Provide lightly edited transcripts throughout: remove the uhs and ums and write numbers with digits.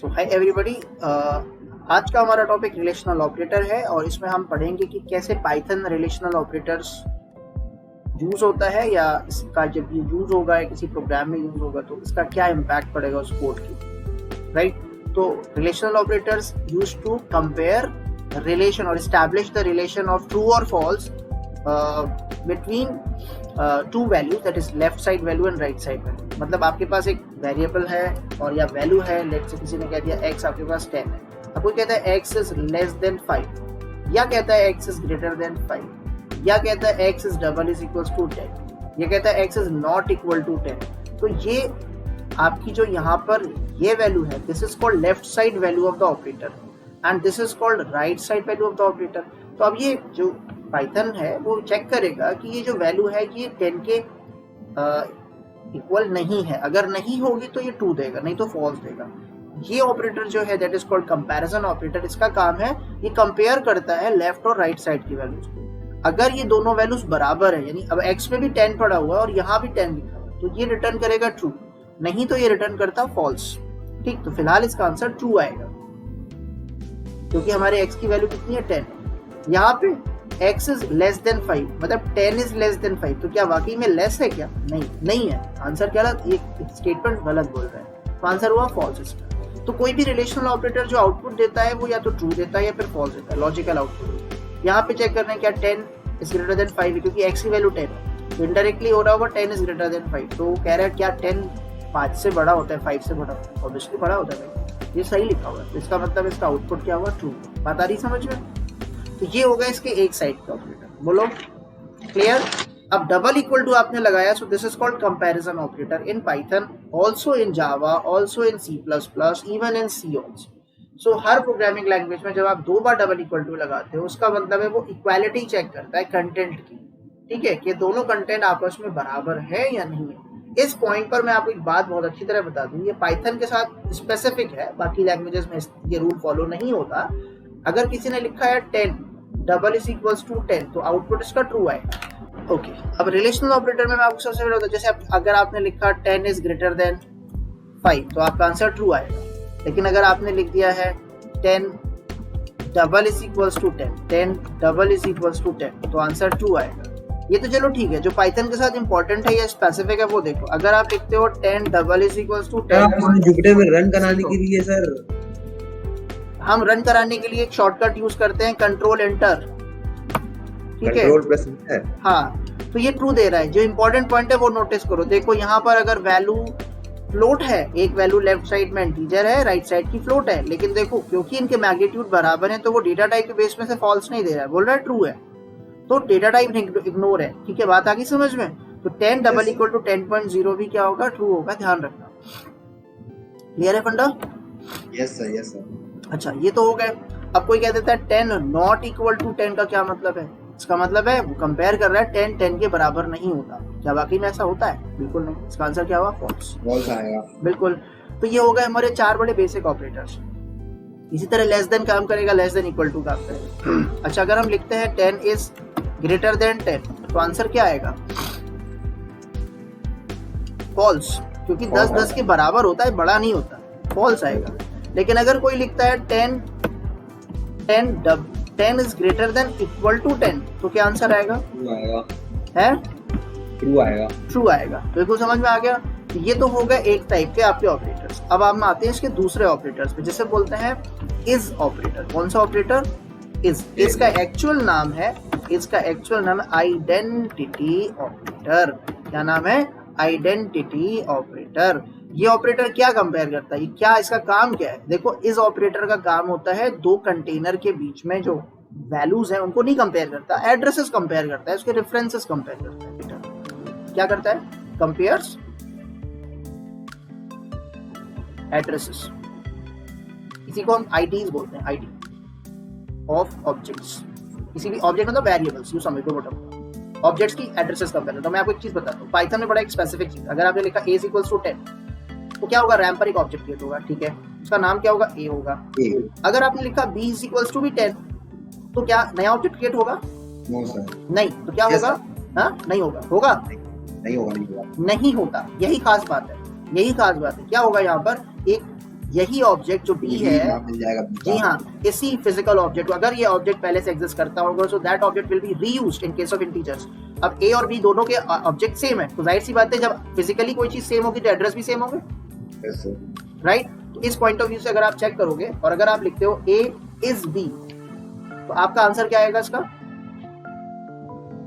सो hi everybody, आज का हमारा टॉपिक रिलेशनल ऑपरेटर है और इसमें हम पढ़ेंगे कि कैसे पाइथन रिलेशनल ऑपरेटर्स यूज होता है या इसका जब ये यूज होगा या किसी प्रोग्राम में यूज होगा तो इसका क्या इम्पैक्ट पड़ेगा उस कोड की, राइट। तो relational operators use to compare relation और establish the relation of true और false between two values, that is left side value and right side value. मतलब आपके पास एक वेरिएबल है और या वैल्यू है, लेट्स से किसी ने कह दिया x आपके पास 10 है, अब कोई कहता है x इज लेस देन 5 या कहता है x इज ग्रेटर देन 5 या कहता है x is double is equals to 10 या कहता है x is not equal to 10। तो ये आपकी जो यहाँ पर ये वैल्यू है, this is called left side value of the operator and this is called right side value of the operator. तो अब ये जो पाइथन है वो चेक करेगा कि ये जो वैल्यू है ये 10 के इक्वल नहीं है, अगर नहीं होगी तो ये ट्रू देगा, नहीं तो फॉल्स देगा। ये ऑपरेटर जो है that is called comparison operator. इसका काम है ये कंपेयर करता है लेफ्ट और राइट साइड की वैल्यूज को। अगर ये दोनों वैल्यूज बराबर है, यानी अब x में भी 10 पड़ा हुआ है और यहाँ भी 10 लिखा हुआ है, तो ये रिटर्न करेगा ट्रू, नहीं तो ये रिटर्न करता फॉल्स। ठीक, तो फिलहाल इसका आंसर ट्रू आएगा क्योंकि हमारे x की वैल्यू कितनी है 10। यहाँ पे x इज लेस देन 5, मतलब 10 इज लेस देन 5, तो क्या वाकई में लेस है क्या? नहीं है। आंसर क्या है? ये स्टेटमेंट गलत बोल रहा है, तो आंसर हुआ फॉल्स इसका। तो कोई भी रिलेशनल ऑपरेटर जो आउटपुट देता है वो या तो ट्रू देता है या फिर फॉल्स देता है, लॉजिकल आउटपुट। यहाँ पे चेक करना है क्या 10 इज ग्रेटर देन 5 है, क्योंकि x की वैल्यू 10 है, तो इनडायरेक्टली हो रहा होगा 10 इज ग्रेटर देन 5। तो वो कह रहा है क्या 10 5 से बड़ा होता है, 5 से बड़ा होता है, ऑब्वियसली बड़ा होता है भाई, ये सही लिखा हुआ है। तो इसका मतलब इसका आउटपुट क्या हुआ? ट्रू। बात आ रही समझ में? तो ये होगा इसके एक साइड का ऑपरेटर। बोलो क्लियर? अब डबल इक्वल टू आपने लगाया, so this is called comparison operator in Python, also in Java, also in C plus plus, even in C also. So हर प्रोग्रामिंग लैंग्वेज में जब आप दो बार डबल इक्वल टू लगाते हो, उसका मतलब है वो इक्वालिटी चेक करता है कंटेंट की। ठीक है, कि दोनों कंटेंट आपस में बराबर है या नहीं है। इस पॉइंट पर मैं आपको एक बात बहुत अच्छी तरह बता दूं, ये पाइथन के साथ स्पेसिफिक है, बाकी लैंग्वेजेस में ये रूल फॉलो नहीं होता। अगर किसी ने लिखा है 10 डबल इज इक्वल्स टू 10, तो आउटपुट इसका ट्रू आएगा। ओके, अब रिलेशनल ऑपरेटर में मैं आपको सबसे पहले जैसे अगर आपने लिखा 10 इज ग्रेटर देन 5, तो आपका आंसर ट्रू आएगा। लेकिन अगर आपने लिख दिया है 10 double is equals to 10 double is equals to 10, तो आंसर ट्रू आएगा। ये तो चलो ठीक है, जो पाइथन के साथ इंपॉर्टेंट है या स्पेसिफिक है वो देखो। अगर आप लिखते हो 10 double is equals to 10, Jupyter में रन कराने के लिए सर हम रन कराने के लिए एक शॉर्टकट यूज करते हैं, कंट्रोल एंटर। ठीक है, कंट्रोल प्रेस है। हाँ, तो ये ट्रू दे रहा है। जो इंपॉर्टेंट पॉइंट है वो नोटिस करो। देखो यहाँ पर अगर वैल्यू फ्लोट है, एक वैल्यू लेफ्ट साइड में इंटीजर है, राइट साइड की फ्लोट है, लेकिन देखो क्योंकि इनके मैग्नीट्यूड बराबर है तो वो डेटा टाइप के बेस में से फॉल्स नहीं दे रहा है, बोल रहा है ट्रू है, तो डेटा टाइप इग्नोर है। ठीक है, बात आ गई समझ में? तो 10 डबल इक्वल टू 10.0 भी क्या होगा? ट्रू होगा, ध्यान रखना। क्लियर है फंडा? Yes sir, yes sir. अच्छा, ये तो हो गए। अब कोई कह देता है 10 नॉट इक्वल टू 10 का क्या मतलब है? इसका मतलब है वो कंपेयर कर रहा है 10 10 के बराबर नहीं होता। क्या वाकई में ऐसा होता है? बिल्कुल नहीं। इसका आंसर क्या हुआ? फॉल्स। फॉल्स आएगा, बिल्कुल। तो ये हो गए हमारे 4 बड़े बेसिक ऑपरेटर्स। इसी तरह लेस देन काम करेगा, लेस देन इक्वल टू काम करेगा। अच्छा, अगर हम लिखते हैं 10 इज ग्रेटर देन 10, तो आंसर क्या आएगा? फॉल्स, क्योंकि 10 10 के बराबर होता है, बड़ा नहीं होता, फॉल्स आएगा। लेकिन अगर कोई लिखता है 10 is greater than equal to 10, तो क्या आंसर आएगा? ट्रू आएगा। है? ट्रू आएगा, ट्रू आएगा। बिल्कुल समझ में आ गया। ये तो हो गए एक टाइप के आपके ऑपरेटर्स। अब हम आते हैं इसके दूसरे ऑपरेटर्स पे, जिसे बोलते हैं इज ऑपरेटर। कौन सा ऑपरेटर? इज। इसका एक्चुअल नाम है आइडेंटिटी ऑपरेटर। क्या नाम है? Identity operator. ये ऑपरेटर क्या कंपेयर करता है? क्या इसका काम क्या है? देखो, इस ऑपरेटर का काम होता है दो कंटेनर के बीच में जो वैल्यूज हैं उनको नहीं कंपेयर करता, एड्रेसेस कंपेयर करता है, उसके रेफरेंसेस कंपेयर करता है। क्या करता है? Compares addresses. इसी को हम आईडीज बोलते हैं, आईडी ऑफ ऑब्जेक्ट्स। किसी भी ऑब्जेक्ट मतलब वेरिएबल्स, यू समझ लो बटन, ऑब्जेक्ट्स की एड्रेसेस कंपेयर करता है। मैं आपको एक चीज बताता हूँ, पाइथन में बड़ा एक स्पेसिफिक चीज, अगर आपने लिखा a इक्वल्स टू 10, तो क्या होगा? रैम पर एक ऑब्जेक्ट क्रिएट होगा। ठीक है, उसका नाम क्या होगा? a होगा। अगर आपने लिखा b इक्वल्स टू भी 10, तो क्या नया ऑब्जेक्ट क्रिएट होगा? No sir. नहीं, तो क्या होगा? हाँ, नहीं होगा। होगा? नहीं होगा, नहीं होगा, नहीं होता। यही खास बात है, यही खास बात है। क्या होगा यहाँ पर? एक यही ऑब्जेक्ट जो बी है, मिल जाएगा जी हाँ, इसी फिजिकल ऑब्जेक्ट, अगर ये ऑब्जेक्ट पहले से एग्जिस्ट करता होगा so that object will be reused in case of integers. अब ए और बी दोनों के ऑब्जेक्ट सेम है, तो जाहिर सी बात है जब फिजिकली कोई चीज सेम होगी तो एड्रेस भी सेम होंगे, राइट। तो इस पॉइंट ऑफ व्यू से अगर आप चेक करोगे और अगर आप लिखते हो ए इज बी, तो आपका आंसर क्या आएगा इसका?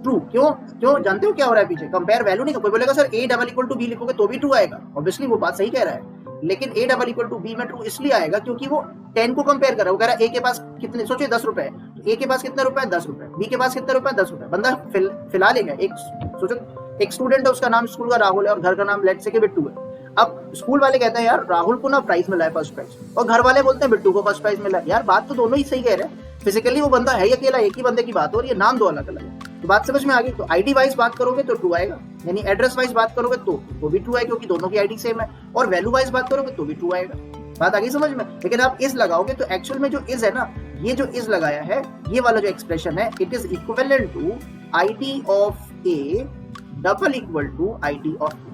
ट्रू। क्यों? जानते हो क्या हो रहा है पीछे? कंपेयर वैल्यू नहीं। कोई बोलेगा sir A double equal to B लिखोगे तो भी ट्रू आएगा, ऑब्वियसली वो बात सही कह रहा है, लेकिन A double equal to B में ट्रू इसलिए आएगा क्योंकि वो 10 को कंपेयर कर रहा है। वो कह रहा है ए के पास कितने, सोचिए 10 रुपए है, तो ए के पास कितने रुपए? 10 रुपए। बी के पास कितने रुपए? 10 रुपए। बंदा फिलहाल लेगा, एक सोचो एक स्टूडेंट है, उसका नाम स्कूल का राहुल है और घर का नाम लेट्स से कि बिट्टू है। अब स्कूल वाले कहते हैं यार राहुल को ना प्राइज मिला है फर्स्ट प्राइज, और घर वाले बोलते हैं बिट्टू को फर्स्ट प्राइज मिला है। यार बात तो दोनों ही सही कह रहे हैं, फिजिकली वो बंदा है अकेला, एक ही बंदे की बात हो रही है, नाम दो अलग अलग है। तो बात समझ में आ गई। तो आईडी वाइज बात करोगे तो ट्रू आएगा, यानी एड्रेस वाइज बात करोगे तो भी ट्रू है क्योंकि दोनों की आईडी सेम है, और वैल्यू वाइज बात करोगे तो भी ट्रू आएगा। बात आ गई समझ में। लेकिन आप इज लगाओगे तो एक्चुअल में जो इज है ना, ये जो इज लगाया है, ये वाला जो एक्सप्रेशन है, it is equivalent to ID of A double equal to ID of B.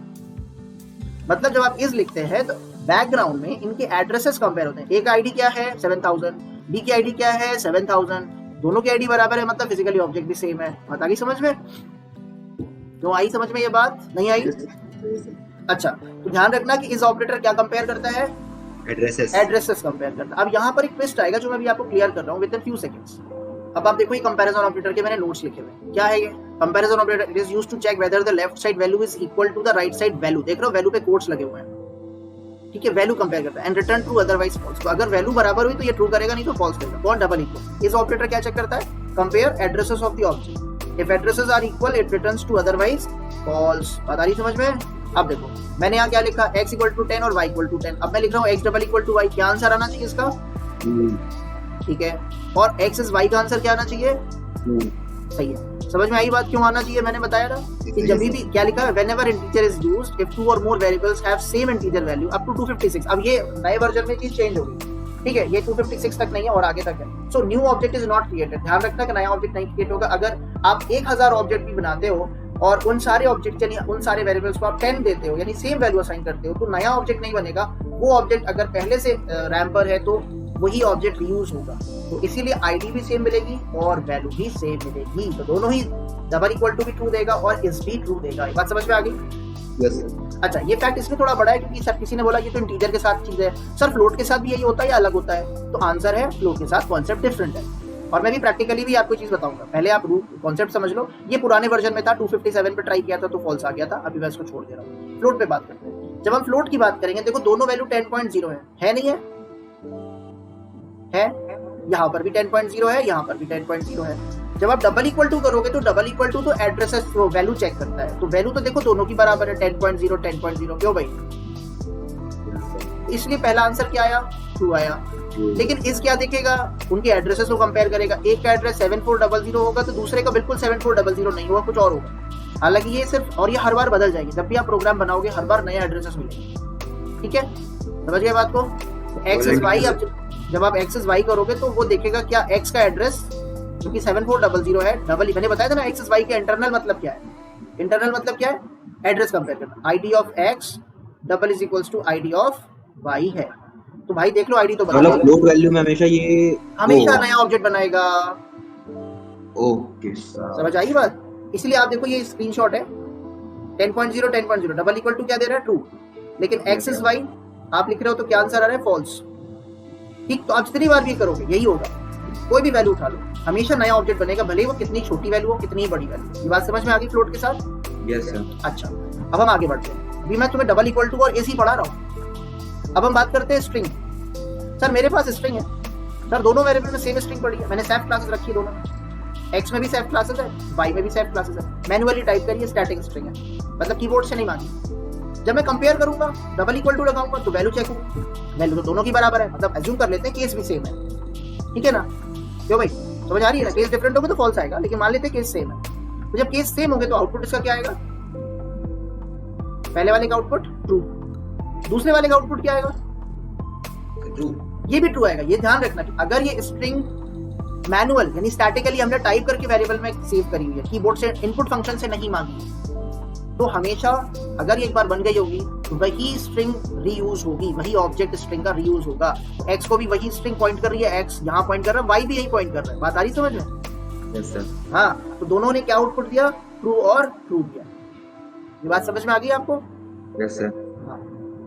मतलब जब आप इज लिखते हैं तो बैकग्राउंड में इनके एड्रेसेस कंपेयर होते हैं। एक आईडी क्या है 7000, बी की आईडी क्या है 7000, दोनों की आईडी बराबर है, मतलब फिजिकली ऑब्जेक्ट भी सेम है। बात आ गई समझ में? क्यों आई समझ में ये बात? नहीं आई? अच्छा, तो ध्यान रखना कि इस ऑपरेटर क्या कंपेयर करता है? एड्रेसेस कंपेयर करता है। अब यहाँ पर एक ट्विस्ट आएगा जो मैं भी आपको क्लियर कर रहा हूँ विद इन फ्यू सेकंड्स। अब आप देखो ये कंपैरिजन ऑपरेटर के मैंने नोट्स लिखे हुए। क्या है ये comparison operator? It is used to check whether the left side value is equal to the right side value. देख रहे हो वैल्यू पे कोट्स लगे हुए हैं, ठीक है, वैल्यू कंपेयर करता है। And return true otherwise false. तो अगर वैल्यू बराबर हुई तो ये ट्रू करेगा, नहीं तो फॉल्स करेगा। कौन? Double equal. इस ऑपरेटर क्या चेक करता है? Compare addresses of the object. If addresses are equal it returns true otherwise false. बात आ रही समझ में? अब देखो मैंने यहाँ क्या लिखा, x इक्वल टू 10 और y इक्वल टू 10। अब मैं लिख रहा हूँ x double equal to y। क्या आंसर आना चाहिए इसका? ठीक है। और x इज y का आंसर क्या आना चाहिए? सही है। समझ में आई बात? क्यों आना चाहिए? मैंने बताया ना कि जब भी क्या लिखा है, whenever integer is used if two or more variables have same integer value up to 256। अब ये नए वर्जन में चीज चेंज होगी, ठीक है, ये 256 तक नहीं है और आगे तक है। So new object is not created. ध्यान रखना कि नया ऑब्जेक्ट नहीं क्रिएट होगा। अगर आप 1000 ऑब्जेक्ट भी बनाते हो और उन सारे ऑब्जेक्ट यानी उन सारे वेरिएबल्स को आप 10 देते हो, यानी सेम वैल्यू असाइन करते हो, तो नया ऑब्जेक्ट नहीं बनेगा। वो ऑब्जेक्ट अगर पहले से रैम पर है तो वही ऑब्जेक्ट रीयूज होगा। तो इसीलिए आईडी भी सेम मिलेगी और वैल्यू भी सेम मिलेगी। तो दोनों ही डबल इक्वल टू भी ट्रू देगा और इज भी ट्रू देगा। ये बात समझ में आ गई? Yes sir. अच्छा, ये फैक्ट इसलिए थोड़ा बड़ा है क्योंकि सर किसी ने बोला ये तो इंटीजर के साथ चीज है। सर फ्लोट के साथ भी यही होता है या अलग होता है? तो आंसर है फ्लोट के साथ कॉन्सेप्ट डिफरेंट है। और मैं भी प्रैक्टिकली भी आपको चीज बताऊंगा। पहले आप कॉन्सेप्ट समझ लो। ये पुराने वर्जन में था, 257 पे ट्राई किया था तो फॉल्स आ गया था। अभी मैं इसको छोड़ दे रहा हूँ। फ्लोट पे बात करते हैं। जब हम फ्लोट की बात करेंगे, देखो दोनों वैल्यू 10.0 है नहीं है? है, यहाँ पर भी 10.0 है, यहाँ पर भी 10.0 है। जब आप डबल इक्वल टू करोगे तो डबल इक्वल टू तो एड्रेसेस वैल्यू चेक करता है, तो वैल्यू तो देखो दोनों की बराबर है, 10.0 10.0। क्यों भाई? इसलिए पहला आंसर क्या आया? ट्रू आया। लेकिन इस क्या देखेगा? उनके एड्रेसेस को कंपेयर करेगा। एक का एड्रेस 7400 होगा तो दूसरे का बिल्कुल 7400 नहीं होगा, कुछ और होगा। हालांकि ये सिर्फ, और ये हर बार बदल जाएगी। जब भी आप प्रोग्राम बनाओगे हर बार नए एड्रेसेस मिलेंगे, ठीक है? समझ गए बात को? एक्स इज वाई, जब आप एक्स इज वाई करोगे तो वो देखेगा क्या एक्स का एड्रेस जो कि 7400 है डबल। मैंने बताया था ना एक्स इज वाई के इंटरनल मतलब क्या है? इंटरनल मतलब क्या है? एड्रेस कंपेयर करना। ID of X double is equals to ID of Y है। तो भाई देख लो आईडी तो बराबर है। मतलब फ्लोट वैल्यू में हमेशा नया ऑब्जेक्ट बनाएगा। ओके सर, समझ आई बात? इसलिए आप देखो ये स्क्रीनशॉट है 10.0 10.0 डबल इक्वल टू क्या दे रहा है? ट्रू। लेकिन एक्स इज वाई आप लिख रहे हो तो क्या आंसर आ रहा है? फॉल्स। ठीक, तो आप जितनी बार भी करोगे यही होगा। कोई भी वैल्यू उठा लो, हमेशा नया ऑब्जेक्ट बनेगा, भले वो कितनी छोटी वैल्यू हो कितनी बड़ी वैल्यू। ये बात समझ में आ गई फ्लोट के साथ? Yes sir. अच्छा, अब हम आगे बढ़ते हैं। अभी मैं तुम्हें डबल इक्वल टू और एसी पढ़ा रहा हूँ। अब हम बात करते हैं स्ट्रिंग। सर मेरे पास स्ट्रिंग है, सर दोनों वेरिएबल में सेम स्ट्रिंग पड़ी है, मैंने सेफ क्लासेस रखी है दोनों में। एक्स में भी सेफ क्लासेस है, वाई में भी सेफ क्लासेस है। मैन्युअली टाइप करिए स्टैटिक स्ट्रिंग है, मतलब कीबोर्ड से नहीं मांगी। जब मैं कंपेयर करूंगा डबल इक्वल टू लगाऊंगा तो वैल्यू चेक होगी, वैल्यू तो दोनों की बराबर है, मतलब एज्यूम कर लेते हैं केस भी सेम है, ठीक है ना? क्यों भाई समझ आ रही है ना? केस डिफरेंट होगा तो फॉल्स आएगा, लेकिन मान लेते हैं केस सेम है। तो जब केस सेम होंगे तो आउटपुट इसका क्या आएगा? पहले वाले का आउटपुट ट्रू, दूसरे वाले का आउटपुट क्या आएगा? ट्रू। ये भी ट्रू आएगा। ये ध्यान रखना कि अगर ये स्ट्रिंग मैनुअल यानी स्टैटिकली हमने टाइप करके वेरिएबल में सेव करी हुई है, कीबोर्ड से इनपुट फंक्शन से नहीं मांगी, तो हमेशा अगर ये एक बार बन गई होगी तो वही स्ट्रिंग रीयूज होगी, वही ऑब्जेक्ट स्ट्रिंग का रीयूज होगा। एक्स को भी वही स्ट्रिंग पॉइंट कर रही है, एक्स यहाँ पॉइंट कर रहा है, वाई भी यही पॉइंट कर रहा है। बात आ रही समझ में? Yes sir. हाँ, तो दोनों ने क्या आउटपुट दिया? ट्रू और ट्रू दिया। ये बात समझ में आ गई आपको? Yes sir. हाँ,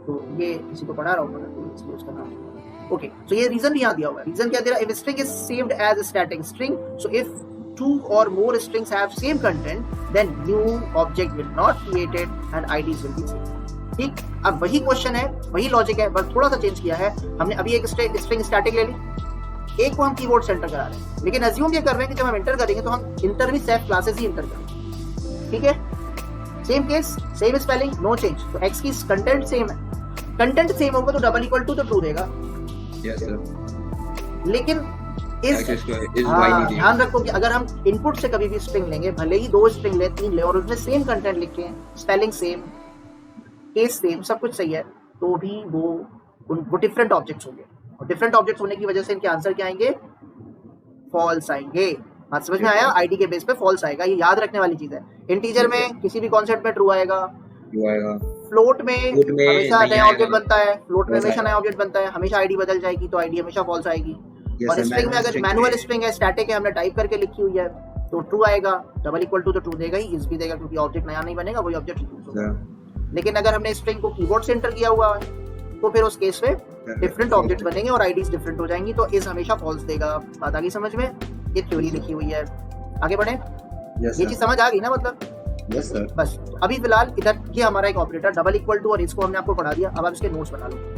तो ये किसी को पढ़ा रहा हूँ तो इसलिए उसका नाम। ओके, तो ये रीजन भी यहाँ दिया हुआ है। रीजन क्या दे रहा है? If string is saved as static string, so if two or more strings have same content, then new object will not created and IDs will be same। ठीक, अब वही क्वेश्चन है, वही लॉजिक है, बस थोड़ा सा चेंज किया है हमने। अभी एक स्ट्रिंग स्टैटिक ले ली, एक को हम कीवर्ड से एंटर करा रहे हैं, लेकिन अज्यूम ये कर रहे हैं कि जब हम एंटर करेंगे तो हम इंटर भी सेफ क्लासेस ही इंटर करेंगे। ठीक है, same case, same spelling, no change. तो एक्स की कंटेंट सेम है, कंटेंट सेम होगा तो डबल इक्वल टू तो ट्रू देगा। Yes sir. लेकिन ध्यान रखो कि अगर हम इनपुट से कभी भी स्ट्रिंग लेंगे, भले ही 2 स्ट्रिंग ले, 3 ले, और उसमें सेम कंटेंट लिखे हैं, स्पेलिंग सेम, केस सेम, सब कुछ सही है, तो भी वो डिफरेंट ऑब्जेक्ट्स होंगे। और डिफरेंट ऑब्जेक्ट्स होने की वजह से इनके आंसर क्या आएंगे? फॉल्स आएंगे। बात समझ में आया? आईडी के बेस पे फॉल्स आएगा, ये याद रखने वाली चीज है। इंटीजर में किसी भी कॉन्सेप्ट में ट्रू आएगा, फ्लोट में हमेशा नया ऑब्जेक्ट बनता है, फ्लोट में हमेशा नया ऑब्जेक्ट बनता है, हमेशा आईडी बदल जाएगी तो आईडी हमेशा फॉल्स आएगी। और स्ट्रिंग में अगर मैनुअल स्ट्रिंग है, स्टैटिक है, हमने टाइप करके लिखी हुई है, तो ट्रू आएगा। डबल इक्वल टू तो ट्रू देगा ही, इस भी देगा, क्योंकि ऑब्जेक्ट नया नहीं बनेगा, वही ऑब्जेक्ट यूज होगा। लेकिन अगर हमने स्ट्रिंग को कीबोर्ड से एंटर किया हुआ है तो फिर उस केस में डिफरेंट ऑब्जेक्ट बनेंगे और आईडीज डिफरेंट हो जाएंगी, तो इस हमेशा फॉल्स देगा। बात आ गई समझ में? ये थ्योरी लिखी हुई है। आगे बढ़े? ये चीज समझ आ गई ना? मतलब यस सर। बस अभी फिलहाल इधर ये हमारा एक ऑपरेटर डबल इक्वल टू, और इसको हमने आपको पढ़ा दिया। अब आप इसके नोट्स बना लो।